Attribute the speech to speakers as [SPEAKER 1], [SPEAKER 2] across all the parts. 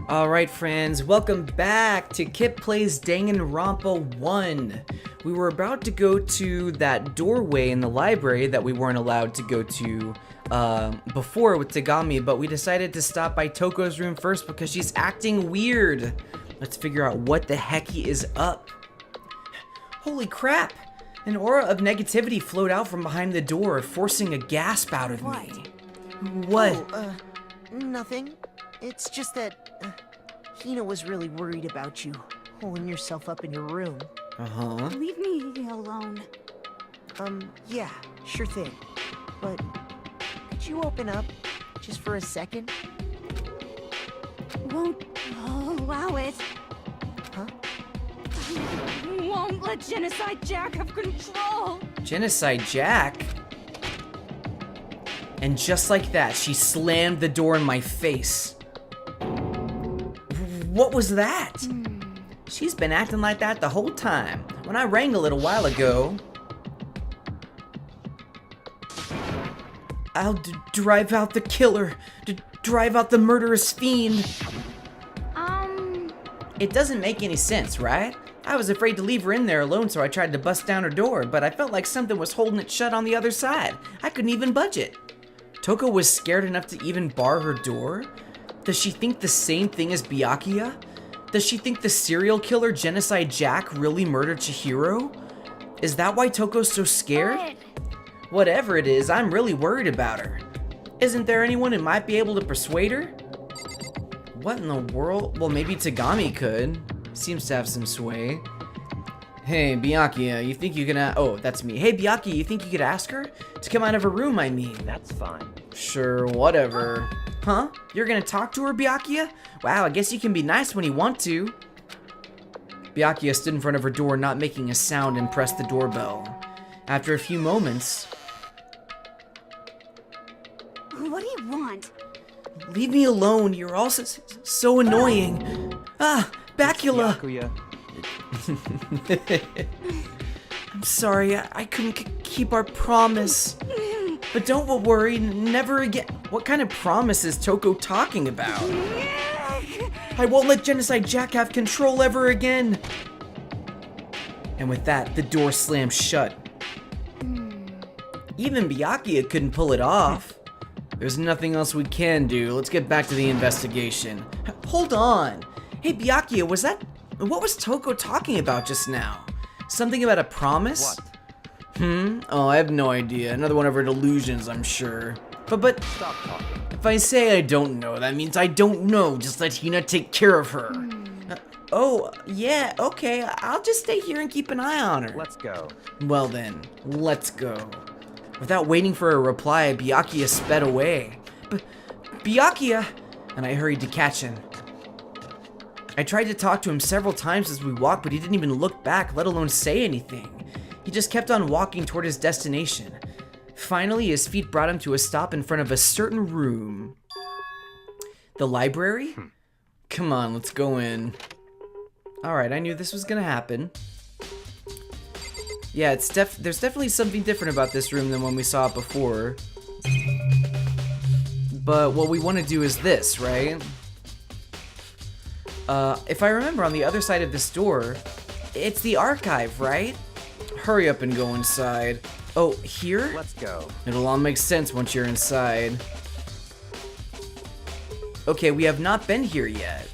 [SPEAKER 1] Alright friends, welcome back to Kip Plays DanganRonpa 1. We were about to go to that doorway in the library that we weren't allowed to go to before with Tagami, but we decided to stop by Toko's room first because she's acting weird. Let's figure out what the heck he is up. Holy crap! An aura of negativity flowed out from behind the door, forcing a gasp out of me. What?
[SPEAKER 2] Oh, nothing. It's just that Hina was really worried about you, holding yourself up in your room.
[SPEAKER 1] Uh-huh.
[SPEAKER 3] Leave me alone.
[SPEAKER 2] Yeah, sure thing. But could you open up just for a second?
[SPEAKER 3] Won't allow it.
[SPEAKER 2] Huh?
[SPEAKER 3] Won't let Genocide Jack have control.
[SPEAKER 1] Genocide Jack? And just like that, she slammed the door in my face. What was that? She's been acting like that the whole time. When I rang a little while ago, I'll drive out the killer, drive out the murderous fiend. It doesn't make any sense, right? I was afraid to leave her in there alone, so I tried to bust down her door, but I felt like something was holding it shut on the other side. I couldn't even budge it. Toko was scared enough to even bar her door? Does she think the same thing as Byakuya? Does she think the serial killer Genocide Jack really murdered Chihiro? Is that why Toko's so scared? Whatever it is, I'm really worried about her. Isn't there anyone who might be able to persuade her? What in the world? Well, maybe Tagami could. Seems to have some sway. Hey, Byakuya, you think you can oh, that's me. Hey, Byakuya, you think you could ask her? To come out of her room, I mean.
[SPEAKER 4] That's fine.
[SPEAKER 1] Sure, whatever. Huh? You're gonna talk to her, Byakuya? Wow, I guess you can be nice when you want to. Byakuya stood in front of her door, not making a sound, and pressed the doorbell. After a few moments...
[SPEAKER 3] What do you want?
[SPEAKER 1] Leave me alone, you're all so annoying. Ah, Bacula! I'm sorry, I couldn't keep our promise. But don't worry, never again. What kind of promise is Toko talking about? I won't let Genocide Jack have control ever again. And with that, the door slammed shut. Even Byakuya couldn't pull it off. There's nothing else we can do. Let's get back to the investigation. Hold on. Hey, Byakuya, what was Toko talking about just now? Something about a promise?
[SPEAKER 4] What?
[SPEAKER 1] Oh, I have no idea. Another one of her delusions, I'm sure. But
[SPEAKER 4] Stop talking.
[SPEAKER 1] if I say I don't know, that means I don't know. Just let Hina take care of her. Oh, yeah, okay. I'll just stay here and keep an eye on her.
[SPEAKER 4] Let's go.
[SPEAKER 1] Well then, let's go. Without waiting for a reply, Byakuya sped away. Byakuya! And I hurried to catch him. I tried to talk to him several times as we walked, but he didn't even look back, let alone say anything. He just kept on walking toward his destination. Finally, his feet brought him to a stop in front of a certain room. The library? Come on, let's go in. Alright, I knew this was gonna happen. Yeah, there's definitely something different about this room than when we saw it before. But what we want to do is this, right? If I remember, on the other side of this door, it's the archive, right? Hurry up and go inside. Oh, here?
[SPEAKER 4] Let's go.
[SPEAKER 1] It'll all make sense once you're inside. Okay, we have not been here yet.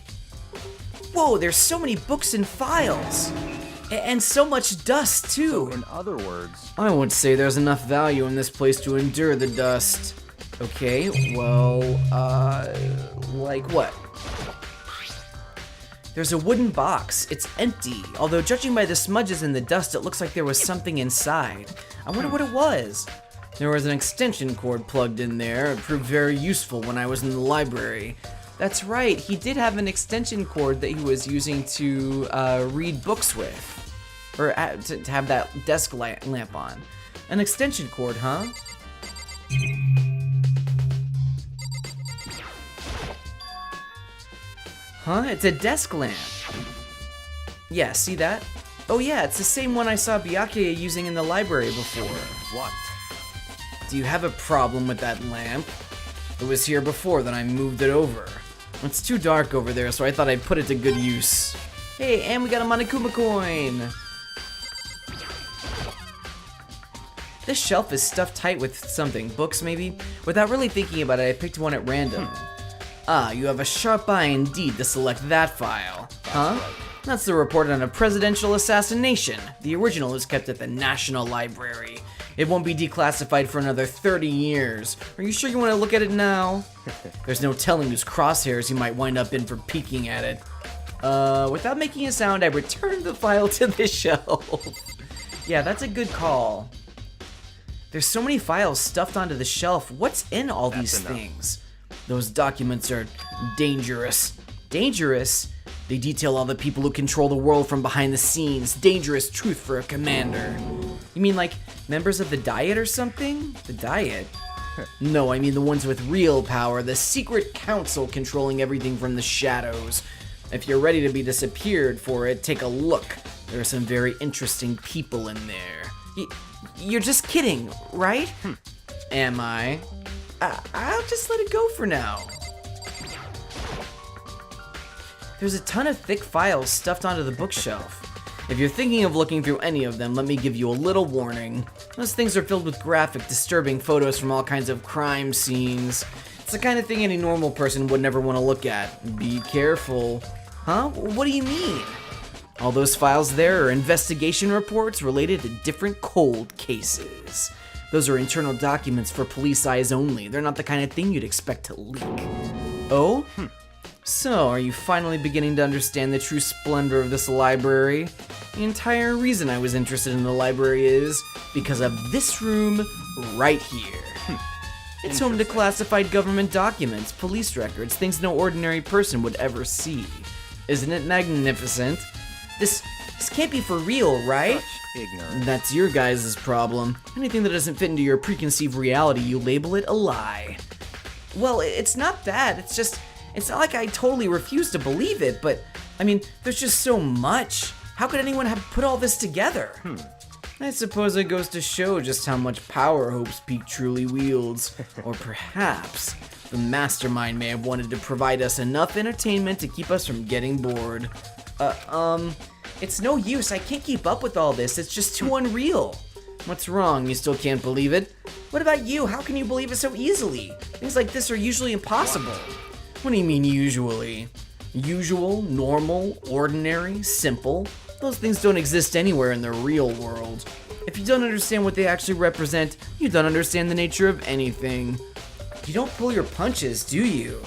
[SPEAKER 1] Whoa, there's so many books and files. And so much dust, too.
[SPEAKER 4] So, in other words...
[SPEAKER 1] I would say there's enough value in this place to endure the dust. Okay, well, like what? There's a wooden box. It's empty, although judging by the smudges in the dust, it looks like there was something inside. I wonder what it was. There was an extension cord plugged in there. It proved very useful when I was in the library. That's right, he did have an extension cord that he was using to read books with. Or to have that desk lamp on. An extension cord, huh? Huh? It's a desk lamp. Yeah, see that? Oh yeah, it's the same one I saw Byakuya using in the library before.
[SPEAKER 4] What?
[SPEAKER 1] Do you have a problem with that lamp? It was here before, then I moved it over. It's too dark over there, so I thought I'd put it to good use. Hey, and we got a Monokuma coin! This shelf is stuffed tight with something, books maybe? Without really thinking about it, I picked one at random. Ah, you have a sharp eye indeed to select that file. Huh? That's the report on a presidential assassination. The original is kept at the National Library. It won't be declassified for another 30 years. Are you sure you want to look at it now? There's no telling whose crosshairs you might wind up in for peeking at it. Without making a sound, I returned the file to the shelf. Yeah, that's a good call. There's so many files stuffed onto the shelf. What's in all these things? Those documents are dangerous. Dangerous? They detail all the people who control the world from behind the scenes. Dangerous truth for a commander. You mean like members of the Diet or something? The Diet? No, I mean the ones with real power. The secret council controlling everything from the shadows. If you're ready to be disappeared for it, take a look. There are some very interesting people in there. You're just kidding, right? Am I? I'll just let it go for now. There's a ton of thick files stuffed onto the bookshelf. If you're thinking of looking through any of them, let me give you a little warning. Those things are filled with graphic, disturbing photos from all kinds of crime scenes. It's the kind of thing any normal person would never want to look at. Be careful. Huh? What do you mean? All those files there are investigation reports related to different cold cases. Those are internal documents for police eyes only. They're not the kind of thing you'd expect to leak. Oh? So, are you finally beginning to understand the true splendor of this library? The entire reason I was interested in the library is because of this room right here. It's home to classified government documents, police records, things no ordinary person would ever see. Isn't it magnificent? This can't be for real, right?
[SPEAKER 4] Ignorant.
[SPEAKER 1] That's your guys' problem. Anything that doesn't fit into your preconceived reality, you label it a lie. Well, it's not that. It's not like I totally refuse to believe it, but, I mean, there's just so much. How could anyone have put all this together? I suppose it goes to show just how much power Hope's Peak truly wields. Or perhaps the mastermind may have wanted to provide us enough entertainment to keep us from getting bored. It's no use. I can't keep up with all this. It's just too unreal. What's wrong? You still can't believe it? What about you? How can you believe it so easily? Things like this are usually impossible. What do you mean usually? Usual, normal, ordinary, simple? Those things don't exist anywhere in the real world. If you don't understand what they actually represent, you don't understand the nature of anything. You don't pull your punches, do you?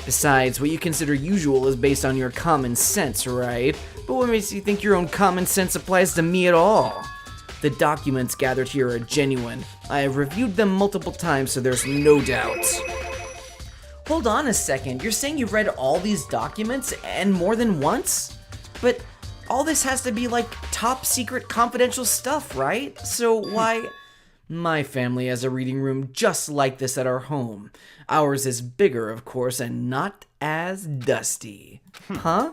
[SPEAKER 1] Besides, what you consider usual is based on your common sense, right? But what makes you think your own common sense applies to me at all? The documents gathered here are genuine. I have reviewed them multiple times, so there's no doubt. Hold on a second, you're saying you've read all these documents and more than once? But all this has to be like top secret confidential stuff, right? So why... My family has a reading room just like this at our home. Ours is bigger, of course, and not as dusty. Huh?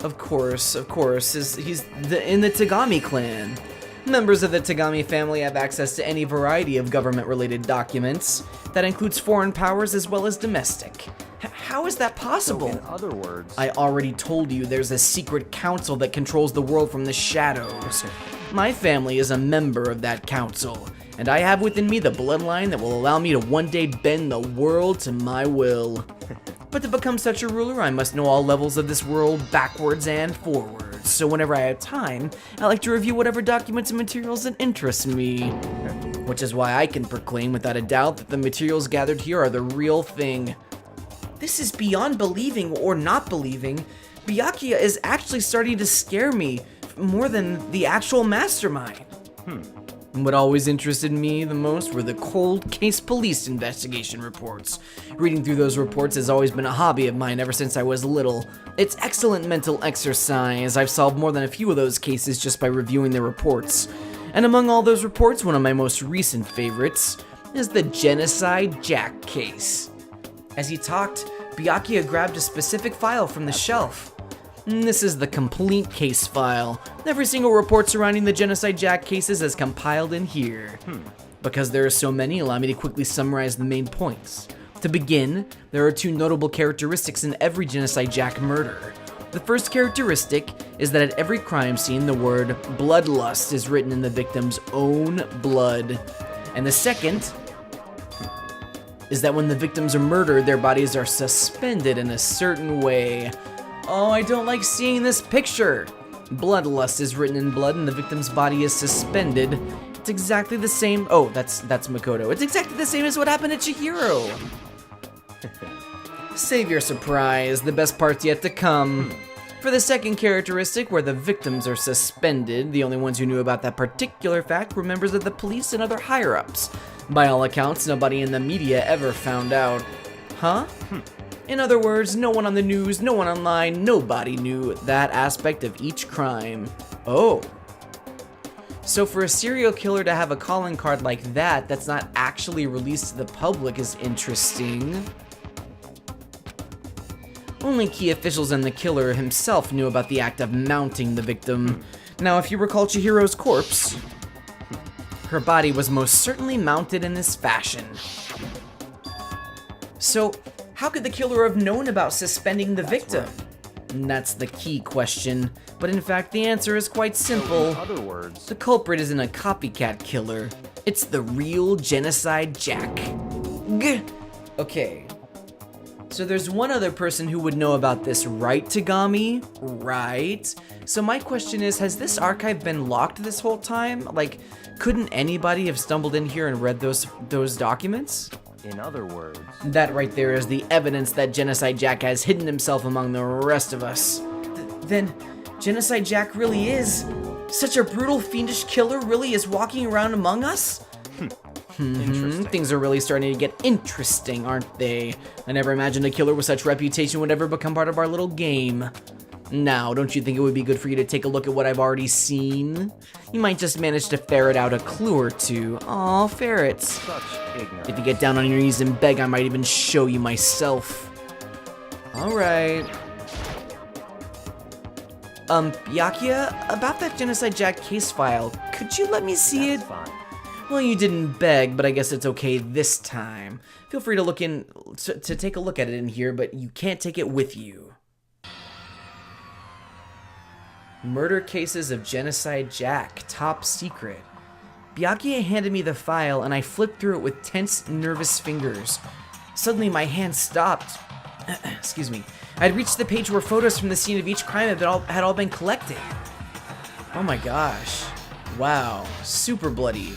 [SPEAKER 1] Of course, he's in the Tagami clan. Members of the Tagami family have access to any variety of government-related documents. That includes foreign powers as well as domestic. How is that possible?
[SPEAKER 4] So in other words,
[SPEAKER 1] I already told you there's a secret council that controls the world from the shadows. My family is a member of that council, and I have within me the bloodline that will allow me to one day bend the world to my will. But to become such a ruler, I must know all levels of this world backwards and forwards. So whenever I have time, I like to review whatever documents and materials that interest me. Which is why I can proclaim without a doubt that the materials gathered here are the real thing. This is beyond believing or not believing. Byakuya is actually starting to scare me more than the actual mastermind. What always interested me the most were the cold case police investigation reports. Reading through those reports has always been a hobby of mine ever since I was little. It's excellent mental exercise. I've solved more than a few of those cases just by reviewing the reports. And among all those reports, one of my most recent favorites is the Genocide Jack case. As he talked, Byakuya grabbed a specific file from the shelf. This is the complete case file. Every single report surrounding the Genocide Jack cases is compiled in here. Because there are so many, allow me to quickly summarize the main points. To begin, there are two notable characteristics in every Genocide Jack murder. The first characteristic is that at every crime scene, the word bloodlust is written in the victim's own blood. And the second is that when the victims are murdered, their bodies are suspended in a certain way. Oh, I don't like seeing this picture. Bloodlust is written in blood and the victim's body is suspended. It's exactly the same. Oh, that's Makoto. It's exactly the same as what happened at Chihiro. Save your surprise, the best part's yet to come. For the second characteristic, where the victims are suspended, the only ones who knew about that particular fact were members of the police and other higher-ups. By all accounts, nobody in the media ever found out. Huh? In other words, no one on the news, no one online, nobody knew that aspect of each crime. Oh. So for a serial killer to have a calling card like that that's not actually released to the public is interesting. Only key officials and the killer himself knew about the act of mounting the victim. Now, if you recall Chihiro's corpse, her body was most certainly mounted in this fashion. So, how could the killer have known about suspending the victim? And that's the key question. But in fact, the answer is quite simple.
[SPEAKER 4] In other words,
[SPEAKER 1] The culprit isn't a copycat killer. It's the real Genocide Jack. Gah. Okay. So there's one other person who would know about this, right, Tagami? Right? So my question is, has this archive been locked this whole time? Like, couldn't anybody have stumbled in here and read those documents?
[SPEAKER 4] in other words,
[SPEAKER 1] That right there is the evidence that Genocide Jack has hidden himself among the rest of us. Then, Genocide Jack really is such a brutal, fiendish killer, really is walking around among us?
[SPEAKER 4] interesting.
[SPEAKER 1] Things are really starting to get interesting, aren't they? I never imagined a killer with such reputation would ever become part of our little game. Now, don't you think it would be good for you to take a look at what I've already seen? You might just manage to ferret out a clue or two. Aw, ferrets.
[SPEAKER 4] Such ignorance.
[SPEAKER 1] If you get down on your knees and beg, I might even show you myself. Alright. Byakuya, about that Genocide Jack case file, could you let me see it?
[SPEAKER 4] That's fine.
[SPEAKER 1] Well, you didn't beg, but I guess it's okay this time. Feel free to look in to take a look at it in here, but you can't take it with you. Murder cases of Genocide Jack, top secret. Byakuya handed me the file, and I flipped through it with tense, nervous fingers. Suddenly, my hand stopped. Excuse me. I'd reached the page where photos from the scene of each crime had all been collected. Oh my gosh. Wow. Super bloody.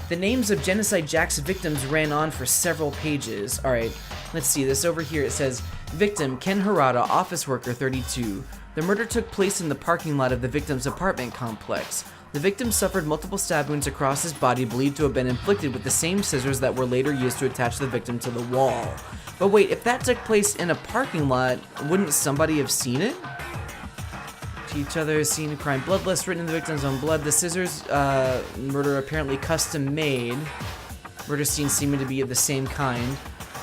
[SPEAKER 1] The names of Genocide Jack's victims ran on for several pages. Alright, let's see. This over here, it says, Victim, Ken Harada, office worker, 32. The murder took place in the parking lot of the victim's apartment complex. The victim suffered multiple stab wounds across his body believed to have been inflicted with the same scissors that were later used to attach the victim to the wall. But wait, if that took place in a parking lot, wouldn't somebody have seen it? To each other, seen a crime. Bloodlust written in the victim's own blood. The scissors, murder apparently custom made. Murder scene seeming to be of the same kind.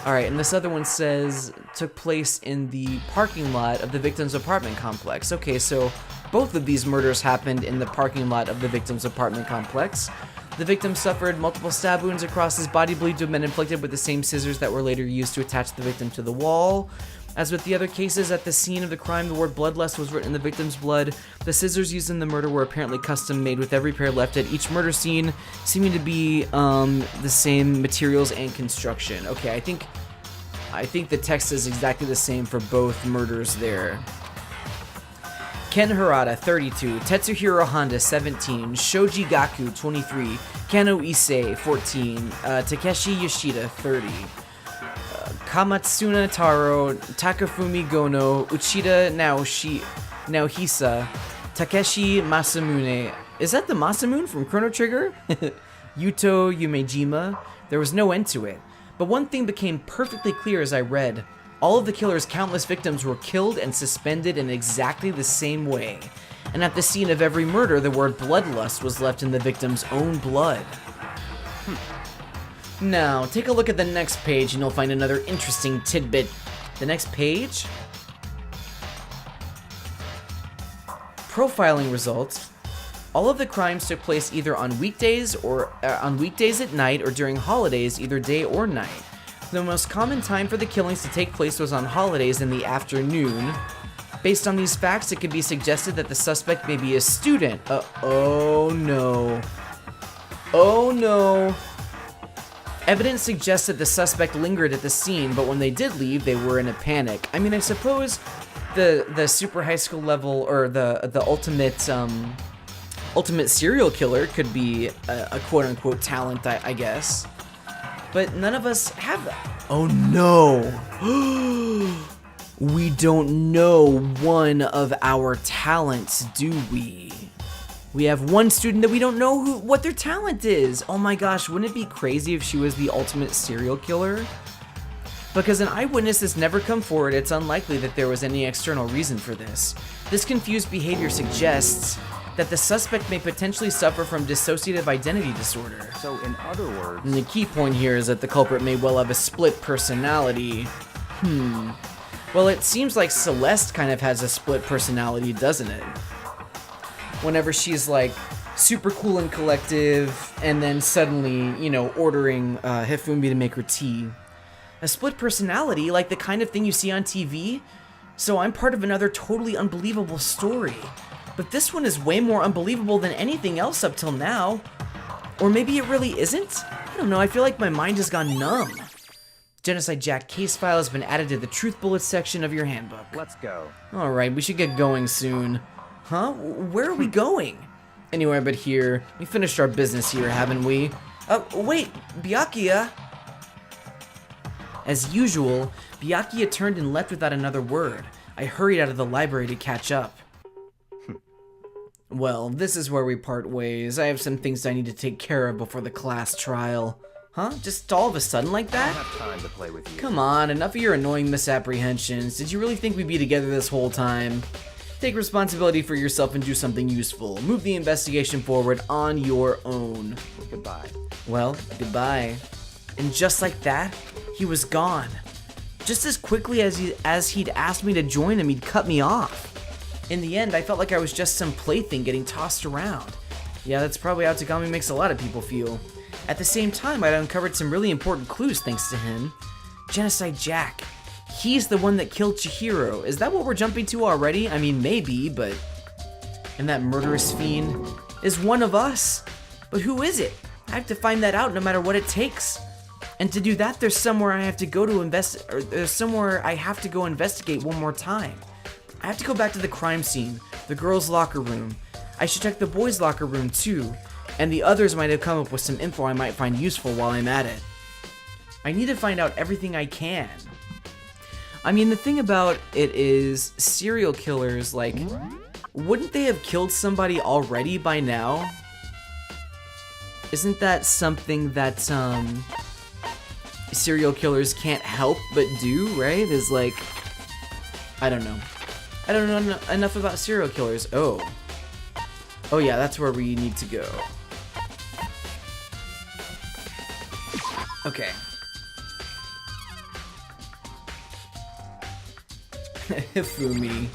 [SPEAKER 1] Alright, and this other one says, took place in the parking lot of the victim's apartment complex. Okay, so both of these murders happened in the parking lot of the victim's apartment complex. The victim suffered multiple stab wounds across his body, believed to have been inflicted with the same scissors that were later used to attach the victim to the wall. As with the other cases, at the scene of the crime, the word bloodlust was written in the victim's blood. The scissors used in the murder were apparently custom made, with every pair left at each murder scene, seeming to be the same materials and construction. Okay, I think the text is exactly the same for both murders there. Ken Harada, 32, Tetsuhiro Honda, 17, Shoji Gaku, 23, Kano Issei, 14, Takeshi Yoshida, 30, Kamatsuna Taro, Takafumi Gono, Uchida Naohisa, Takeshi Masamune. Is that the Masamune from Chrono Trigger? Yuto Yumejima. There was no end to it. But one thing became perfectly clear as I read. All of the killer's countless victims were killed and suspended in exactly the same way. And at the scene of every murder, the word bloodlust was left in the victim's own blood. Now, take a look at the next page and you'll find another interesting tidbit. The next page? Profiling results. All of the crimes took place either on weekdays at night or during holidays, either day or night. The most common time for the killings to take place was on holidays in the afternoon. Based on these facts, it could be suggested that the suspect may be a student. Oh no. Oh no. Evidence suggests that the suspect lingered at the scene, but when they did leave, they were in a panic. I mean, I suppose the super high school level, or the ultimate serial killer could be a quote-unquote talent, I guess. But none of us have that. Oh no! We don't know one of our talents, do we? We have one student that we don't know what their talent is. Oh my gosh, wouldn't it be crazy if she was the ultimate serial killer? Because an eyewitness has never come forward, it's unlikely that there was any external reason for this. This confused behavior suggests that the suspect may potentially suffer from dissociative identity disorder.
[SPEAKER 4] So, in other words...
[SPEAKER 1] And the key point here is that the culprit may well have a split personality. Well, it seems like Celeste kind of has a split personality, doesn't it? Whenever she's like super cool and collective, and then suddenly, you know, ordering Hifumi to make her tea. A split personality, like the kind of thing you see on TV? So I'm part of another totally unbelievable story. But this one is way more unbelievable than anything else up till now. Or maybe it really isn't? I don't know, I feel like my mind has gone numb. Genocide Jack case file has been added to the Truth Bullets section of your handbook.
[SPEAKER 4] Let's go.
[SPEAKER 1] Alright, we should get going soon. Huh? Where are we going? Anywhere but here. We finished our business here, haven't we? Oh, wait, Byakuya. As usual, Byakuya turned and left without another word. I hurried out of the library to catch up. Well, this is where we part ways. I have some things I need to take care of before the class trial. Huh? Just all of a sudden like
[SPEAKER 4] I
[SPEAKER 1] that?
[SPEAKER 4] don't have time to play with you.
[SPEAKER 1] Come on, enough of your annoying misapprehensions. Did you really think we'd be together this whole time? Take responsibility for yourself and do something useful. Move the investigation forward on your own.
[SPEAKER 4] Goodbye.
[SPEAKER 1] Well, goodbye. And just like that, he was gone. Just as quickly as he'd asked me to join him, he'd cut me off. In the end, I felt like I was just some plaything getting tossed around. Yeah, that's probably how Tagami makes a lot of people feel. At the same time, I'd uncovered some really important clues thanks to him. Genocide Jack. He's the one that killed Chihiro. Is that what we're jumping to already? I mean, maybe, but... And that murderous fiend is one of us. But who is it? I have to find that out no matter what it takes. And to do that, there's somewhere I have to go investigate one more time. I have to go back to the crime scene, the girls' locker room. I should check the boys' locker room too, and the others might have come up with some info I might find useful while I'm at it. I need to find out everything I can. I mean, the thing about it is, serial killers, like, wouldn't they have killed somebody already by now? Isn't that something that, serial killers can't help but do, right? Is like, I don't know. I don't know enough about serial killers. Oh yeah, that's where we need to go. Okay. Hifumi.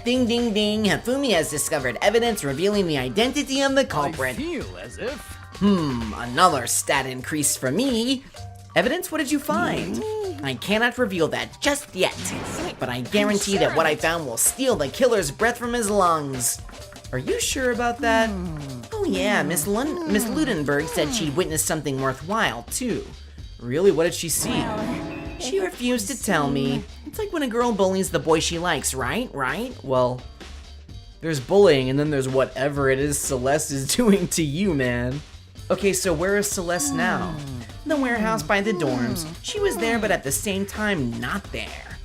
[SPEAKER 1] Ding ding ding, Hifumi has discovered evidence revealing the identity of the culprit.
[SPEAKER 4] I feel as if...
[SPEAKER 1] Another stat increase for me. Evidence? What did you find? I cannot reveal that just yet, but I guarantee that what I found will steal the killer's breath from his lungs. Are you sure about that? Oh yeah, Miss Ludenberg said she witnessed something worthwhile, too. Really? What did she see? She refused to tell me. It's like when a girl bullies the boy she likes, right? Well, there's bullying, and then there's whatever it is Celeste is doing to you, man. Okay, so where is Celeste now? The warehouse by the dorms. She was there, but at the same time, not there.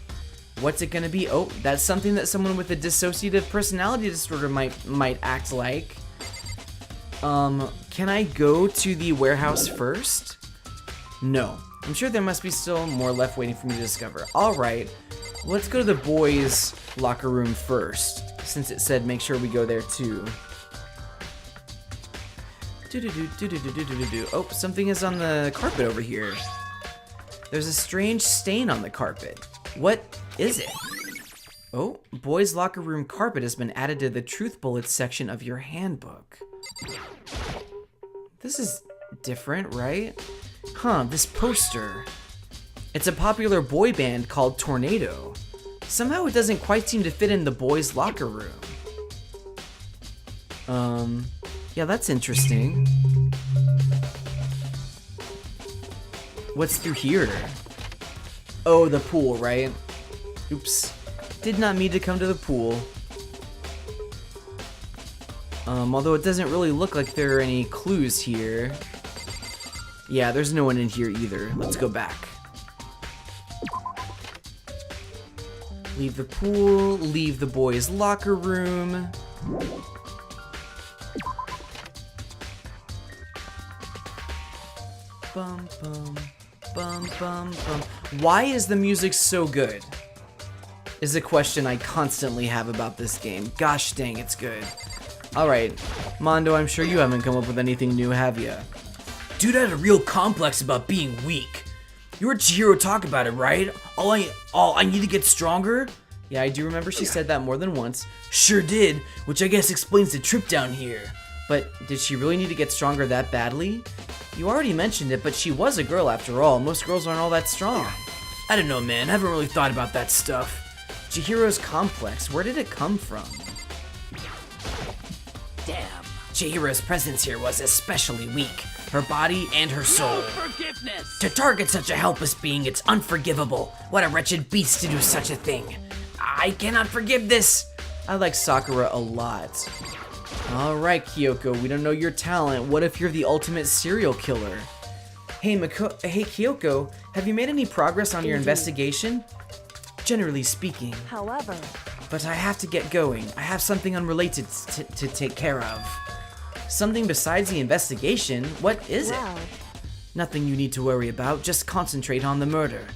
[SPEAKER 1] What's it gonna be? Oh, that's something that someone with a dissociative personality disorder might act like. Can I go to the warehouse first? No. I'm sure there must be still more left waiting for me to discover. Alright, let's go to the boys' locker room first, since it said make sure we go there too. Oh, something is on the carpet over here. There's a strange stain on the carpet. What is it? Oh, boys' locker room carpet has been added to the truth bullets section of your handbook. This is different, right? Huh, this poster. It's a popular boy band called Tornado. Somehow it doesn't quite seem to fit in the boys' locker room. Yeah, that's interesting. What's through here? Oh, the pool, right? Oops. Did not mean to come to the pool. Although it doesn't really look like there are any clues here. Yeah, there's no one in here either. Let's go back. Leave the pool, leave the boys' locker room. Bum, bum, bum, bum, bum. Why is the music so good? Is a question I constantly have about this game. Gosh dang, it's good. Alright, Mondo, I'm sure you haven't come up with anything new, have ya? Dude had a real complex about being weak. You heard Chihiro talk about it, right? I need to get stronger? Yeah, I do remember she said that more than once. Sure did, which I guess explains the trip down here. But did she really need to get stronger that badly? You already mentioned it, but she was a girl after all. Most girls aren't all that strong. I don't know, man. I haven't really thought about that stuff. Chihiro's complex, where did it come from? Damn. Chihiro's presence here was especially weak. Her body and her soul.
[SPEAKER 5] No forgiveness!
[SPEAKER 1] To target such a helpless being, it's unforgivable. What a wretched beast to do such a thing. I cannot forgive this. I like Sakura a lot. Alright, Kyoko, we don't know your talent. What if you're the ultimate serial killer? Hey, Kyoko, have you made any progress on your investigation? Generally speaking.
[SPEAKER 6] However,
[SPEAKER 1] But I have to get going. I have something unrelated to take care of. Something besides the investigation? What is it?
[SPEAKER 6] well,
[SPEAKER 1] Nothing you need to worry about. Just concentrate on the murder.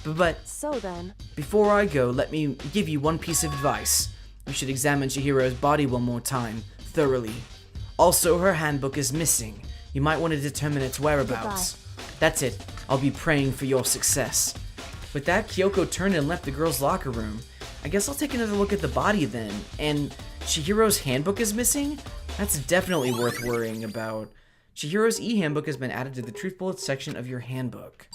[SPEAKER 1] But
[SPEAKER 6] so then,
[SPEAKER 1] before I go, let me give you one piece of advice. You should examine Chihiro's body one more time, thoroughly. Also, her handbook is missing. You might want to determine its whereabouts. That's it. I'll be praying for your success. With that, Kyoko turned and left the girls' locker room. I guess I'll take another look at the body then. And Chihiro's handbook is missing? That's definitely worth worrying about. Chihiro's e-handbook has been added to the truth bullets section of your handbook.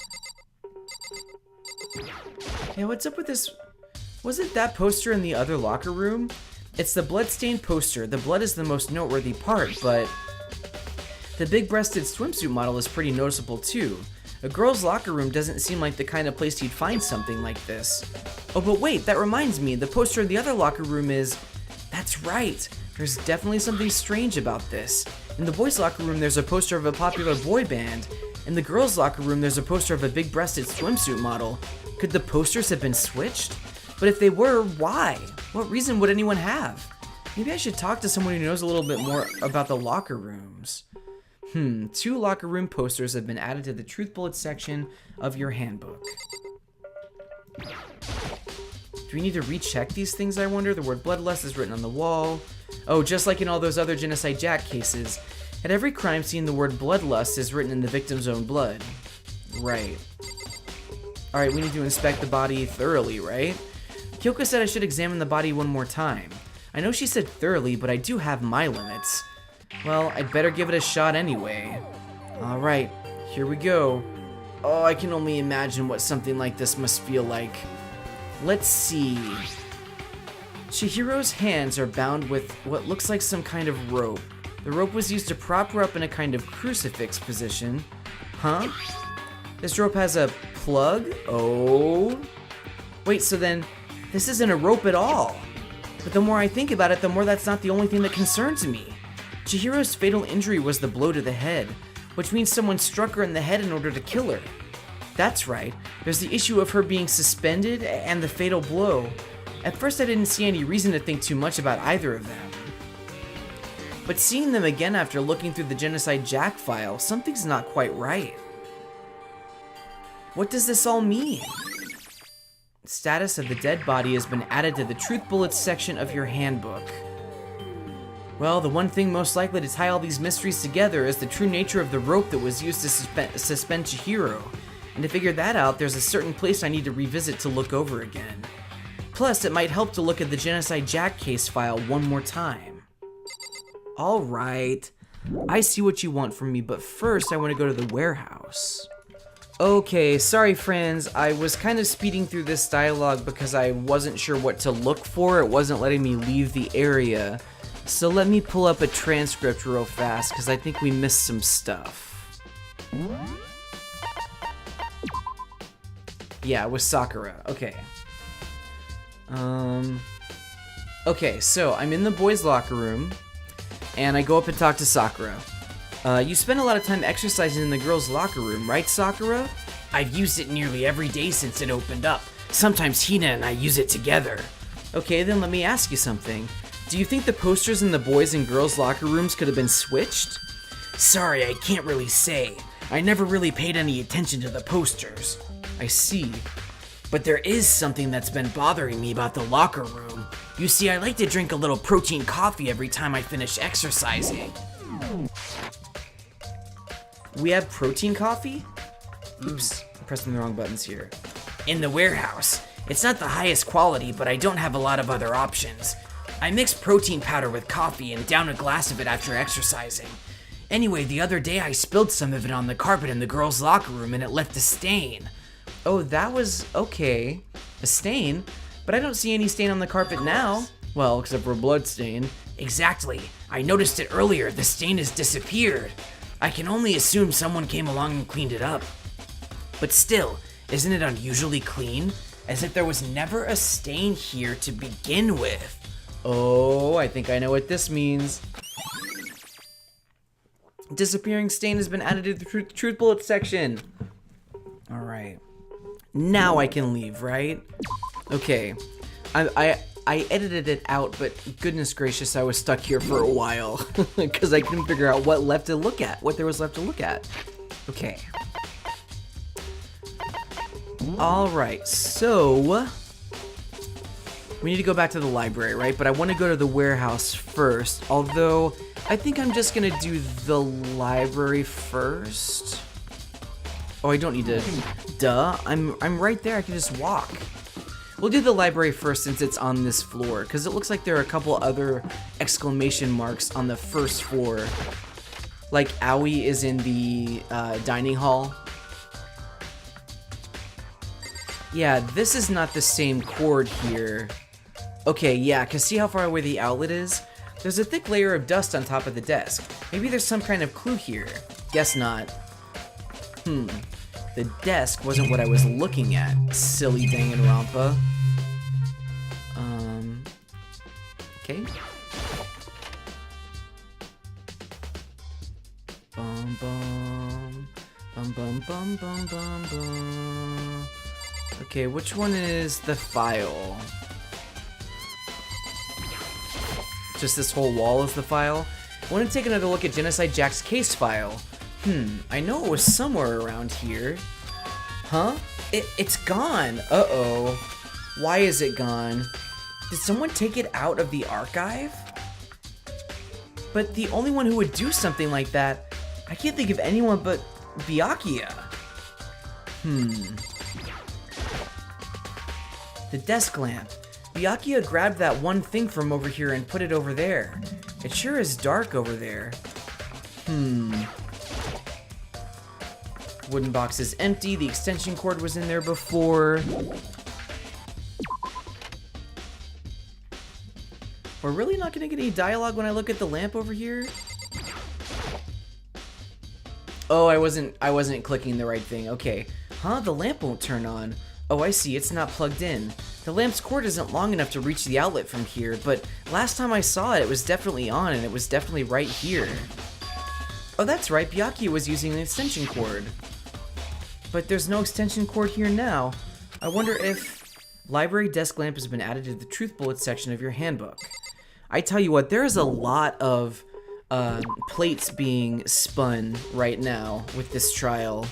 [SPEAKER 1] Yeah, what's up with this? Wasn't that poster in the other locker room? It's the blood-stained poster. The blood is the most noteworthy part, but the big-breasted swimsuit model is pretty noticeable too. A girl's locker room doesn't seem like the kind of place you'd find something like this. Oh, but wait, that reminds me, the poster in the other locker room is... That's right, there's definitely something strange about this. In the boys' locker room, there's a poster of a popular boy band. In the girls' locker room, there's a poster of a big-breasted swimsuit model. Could the posters have been switched? But if they were, why? What reason would anyone have? Maybe I should talk to someone who knows a little bit more about the locker rooms. 2 locker room posters have been added to the truth bullets section of your handbook. Do we need to recheck these things, I wonder? The word bloodlust is written on the wall. Oh, just like in all those other Genocide Jack cases. At every crime scene, the word bloodlust is written in the victim's own blood. Right. Alright, we need to inspect the body thoroughly, right? Kyoko said I should examine the body one more time. I know she said thoroughly, but I do have my limits. Well, I'd better give it a shot anyway. Alright, here we go. Oh, I can only imagine what something like this must feel like. Let's see. Chihiro's hands are bound with what looks like some kind of rope. The rope was used to prop her up in a kind of crucifix position. Huh? This rope has a plug? Oh. Wait, so then this isn't a rope at all. But the more I think about it, the more that's not the only thing that concerns me. Chihiro's fatal injury was the blow to the head, which means someone struck her in the head in order to kill her. That's right, there's the issue of her being suspended and the fatal blow. At first I didn't see any reason to think too much about either of them. But seeing them again after looking through the Genocide Jack file, something's not quite right. What does this all mean? Status of the dead body has been added to the truth bullets section of your handbook. Well, the one thing most likely to tie all these mysteries together is the true nature of the rope that was used to suspend Chihiro. And to figure that out, there's a certain place I need to revisit to look over again. Plus, it might help to look at the Genocide Jack case file one more time. Alright, I see what you want from me, but first I want to go to the warehouse. Okay, sorry friends, I was kind of speeding through this dialogue because I wasn't sure what to look for. It wasn't letting me leave the area. So let me pull up a transcript real fast because I think we missed some stuff. Yeah, it was Sakura. Okay. Okay, so I'm in the boys' locker room, and I go up and talk to Sakura. You spend a lot of time exercising in the girls' locker room, right, Sakura? I've used it nearly every day since it opened up. Sometimes Hina and I use it together. Okay, then let me ask you something. Do you think the posters in the boys' and girls' locker rooms could have been switched? Sorry, I can't really say. I never really paid any attention to the posters. I see. But there is something that's been bothering me about the locker room. You see, I like to drink a little protein coffee every time I finish exercising. We have protein coffee? Oops, I'm pressing the wrong buttons here. In the warehouse. It's not the highest quality, but I don't have a lot of other options. I mix protein powder with coffee and down a glass of it after exercising. Anyway, the other day I spilled some of it on the carpet in the girls' locker room and it left a stain. Oh, that was okay. A stain? But I don't see any stain on the carpet now. Well, except for a blood stain. Exactly. I noticed it earlier. The stain has disappeared. I can only assume someone came along and cleaned it up. But still, isn't it unusually clean? As if there was never a stain here to begin with. Oh, I think I know what this means. Disappearing stain has been added to the truth bullet section. Alright. Now I can leave, right? Okay. I edited it out, but goodness gracious, I was stuck here for a while because I couldn't figure out what there was left to look at. Okay. All right, so we need to go back to the library, right? But I want to go to the warehouse first, although I think I'm just gonna do the library first. Oh, I don't need to. Duh, I'm right there. I can just walk. We'll do the library first since it's on this floor, because it looks like there are a couple other exclamation marks on the first floor. Like Aoi is in the dining hall. Yeah, this is not the same cord here. Okay, yeah, because see how far away the outlet is? There's a thick layer of dust on top of the desk. Maybe there's some kind of clue here. Guess not. The desk wasn't what I was looking at, silly DanganRonpa. Okay. Bum bum. Bum bum bum bum bum bum. Okay, which one is the file? Just this whole wall is the file? I want to take another look at Genocide Jack's case file. I know it was somewhere around here. Huh? It's gone. Uh-oh. Why is it gone? Did someone take it out of the archive? But the only one who would do something like that, I can't think of anyone but Byakuya. The desk lamp. Byakuya grabbed that one thing from over here and put it over there. It sure is dark over there. Wooden box is empty. The extension cord was in there before. We're really not gonna get any dialogue when I look at the lamp over here? Oh, I wasn't clicking the right thing. Okay. Huh? The lamp won't turn on. Oh, I see. It's not plugged in. The lamp's cord isn't long enough to reach the outlet from here, but last time I saw it, it was definitely on, and it was definitely right here. Oh, that's right. Byakuya was using an extension cord. But there's no extension cord here now. I wonder if library desk lamp has been added to the truth bullet section of your handbook. I tell you what, there is a lot of plates being spun right now with this trial.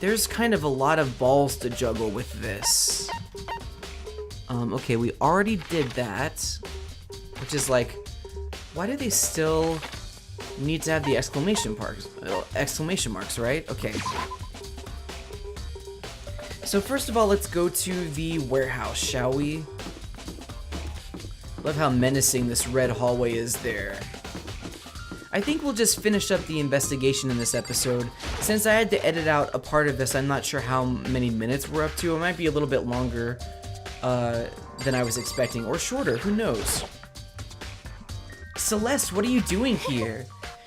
[SPEAKER 1] There's kind of a lot of balls to juggle with this. Okay, we already did that, which is like, why do they still need to have the exclamation marks, right? Okay. So first of all, let's go to the warehouse, shall we? Love how menacing this red hallway is there. I think we'll just finish up the investigation in this episode. Since I had to edit out a part of this, I'm not sure how many minutes we're up to. It might be a little bit longer than I was expecting, or shorter, who knows? Celeste, what are you doing here?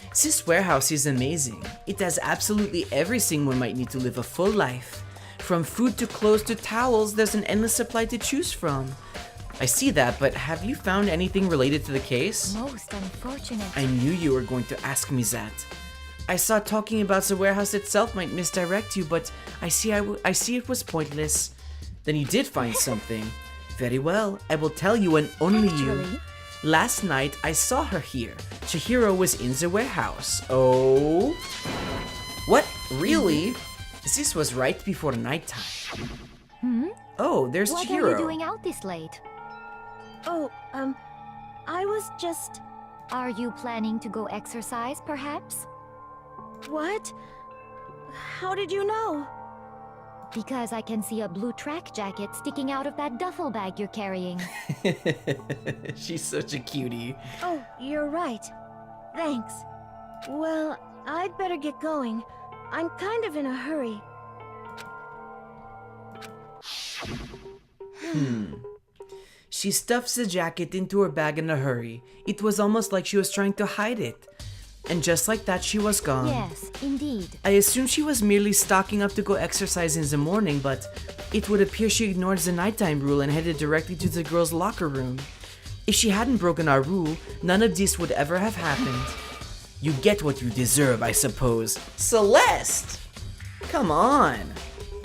[SPEAKER 1] This warehouse is amazing. It has absolutely everything one might need to live a full life. From food to clothes to towels, there's an endless supply to choose from. I see that, but have you found anything related to the case?
[SPEAKER 5] Most unfortunate.
[SPEAKER 1] I knew you were going to ask me that. I saw talking about the warehouse itself might misdirect you, but I see it was pointless. Then you did find something. Very well, I will tell you and only you.
[SPEAKER 5] Actually?
[SPEAKER 1] Last night, I saw her here. Chihiro was in the warehouse. Oh? What? Really? This was right before nighttime. Oh, there's
[SPEAKER 5] What
[SPEAKER 1] Chihiro.
[SPEAKER 5] are you doing out this late?
[SPEAKER 3] Oh, I was just...
[SPEAKER 5] Are you planning to go exercise, perhaps?
[SPEAKER 3] What? How did you know?
[SPEAKER 5] Because I can see a blue track jacket sticking out of that duffel bag you're carrying.
[SPEAKER 1] She's such a cutie.
[SPEAKER 3] Oh, you're right. Thanks. Well, I'd better get going. I'm kind of in a hurry.
[SPEAKER 1] She stuffs the jacket into her bag in a hurry. It was almost like she was trying to hide it. And just like that, she was gone.
[SPEAKER 5] Yes, indeed.
[SPEAKER 1] I assumed she was merely stocking up to go exercise in the morning, but it would appear she ignored the nighttime rule and headed directly to the girls' locker room. If she hadn't broken our rule, none of this would ever have happened. You get what you deserve, I suppose. Celeste! Come on!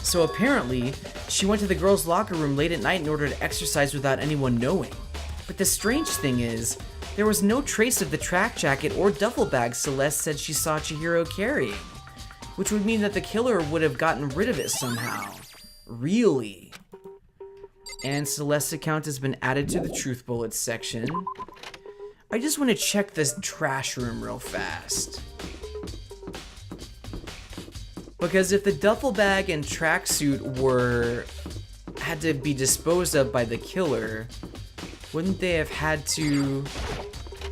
[SPEAKER 1] So apparently, she went to the girls' locker room late at night in order to exercise without anyone knowing. But the strange thing is, there was no trace of the track jacket or duffel bag Celeste said she saw Chihiro carrying, which would mean that the killer would have gotten rid of it somehow. Really? And Celeste's account has been added to the Truth Bullets section. I just want to check this trash room real fast. Because if the duffel bag and tracksuit had to be disposed of by the killer, wouldn't they have had to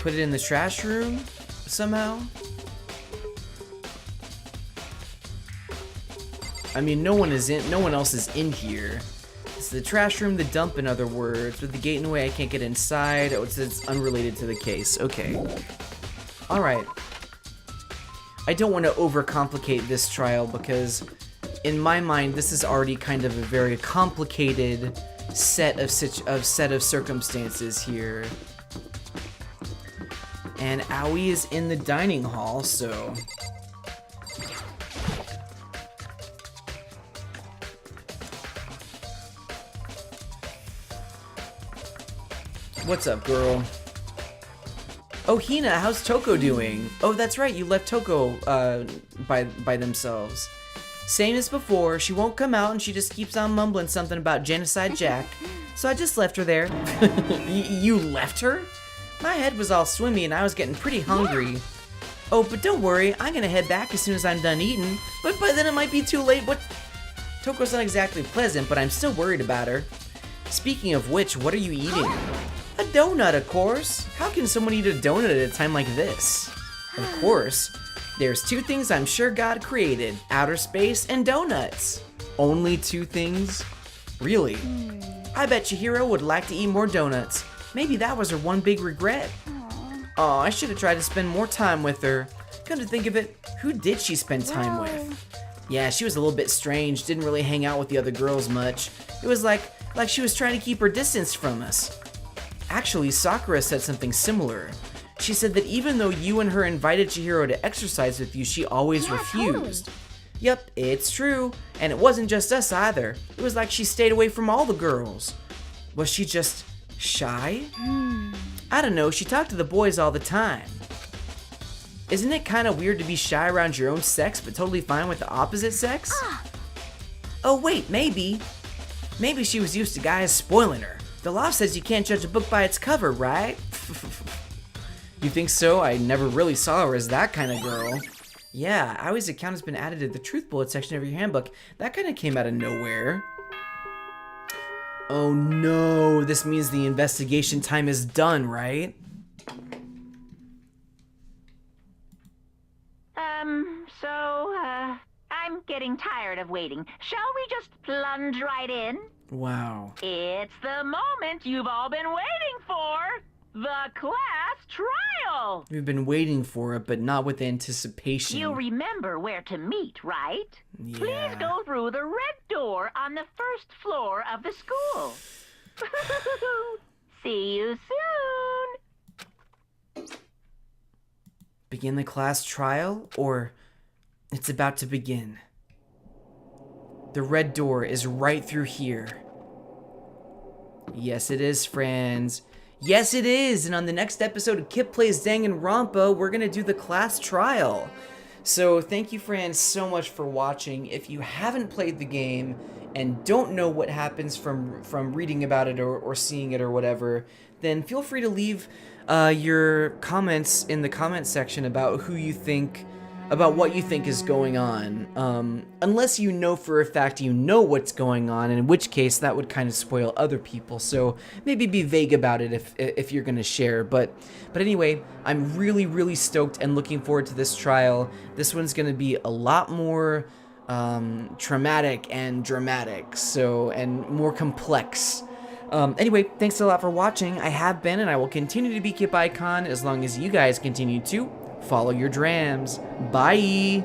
[SPEAKER 1] put it in the trash room somehow? I mean, no one else is in here. It's the trash room, the dump, in other words. With the gate in the way, I can't get inside. Oh, it's unrelated to the case. Okay. Alright. I don't want to overcomplicate this trial because, in my mind, this is already kind of a very complicated set of circumstances here. And Aoi is in the dining hall, so... What's up, girl? Oh, Hina, how's Toko doing? Oh, that's right, you left Toko by themselves. Same as before, she won't come out and she just keeps on mumbling something about Genocide Jack. So I just left her there. You left her? My head was all swimmy and I was getting pretty hungry. Oh, but don't worry, I'm gonna head back as soon as I'm done eating. But by then it might be too late. What? Toko's not exactly pleasant, but I'm still worried about her. Speaking of which, what are you eating? A donut, of course. How can someone eat a donut at a time like this? Of course. There's two things I'm sure God created: outer space and donuts. Only two things? Really? I bet Chihiro would like to eat more donuts. Maybe that was her one big regret. Aw, I should have tried to spend more time with her. Come to think of it, who did she spend time with? Yeah, she was a little bit strange, didn't really hang out with the other girls much. It was like she was trying to keep her distance from us. Actually, Sakura said something similar. She said that even though you and her invited Chihiro to exercise with you, she always refused.
[SPEAKER 5] Totally.
[SPEAKER 1] Yep, it's true. And it wasn't just us either. It was like she stayed away from all the girls. Was she just shy? I don't know, she talked to the boys all the time. Isn't it kind of weird to be shy around your own sex but totally fine with the opposite sex? Oh wait, maybe. Maybe she was used to guys spoiling her. The law says you can't judge a book by its cover, right? You think so? I never really saw her as that kind of girl. Yeah, Aoi's account has been added to the Truth Bullet section of your handbook. That kind of came out of nowhere. Oh no, this means the investigation time is done, right?
[SPEAKER 6] I'm getting tired of waiting. Shall we just plunge right in?
[SPEAKER 1] Wow.
[SPEAKER 6] It's the moment you've all been waiting for! The class trial!
[SPEAKER 1] We've been waiting for it, but not with anticipation.
[SPEAKER 6] You remember where to meet, right?
[SPEAKER 1] Yeah.
[SPEAKER 6] Please go through the red door on the first floor of the school. See you soon!
[SPEAKER 1] Begin the class trial, or it's about to begin. The red door is right through here. Yes, it is, friends. Yes, it is. And on the next episode of Kip Plays Danganronpa, we're gonna do the class trial. So thank you, friends, so much for watching. If you haven't played the game and don't know what happens from reading about it or seeing it or whatever, then feel free to leave your comments in the comment section about what you think is going on. Unless you know for a fact you know what's going on, in which case that would kind of spoil other people. So maybe be vague about it if you're gonna share. But anyway, I'm really, really stoked and looking forward to this trial. This one's gonna be a lot more traumatic and dramatic, and more complex. Anyway, thanks a lot for watching. I have been and I will continue to be Kip Icon as long as you guys continue to follow your drams. Bye!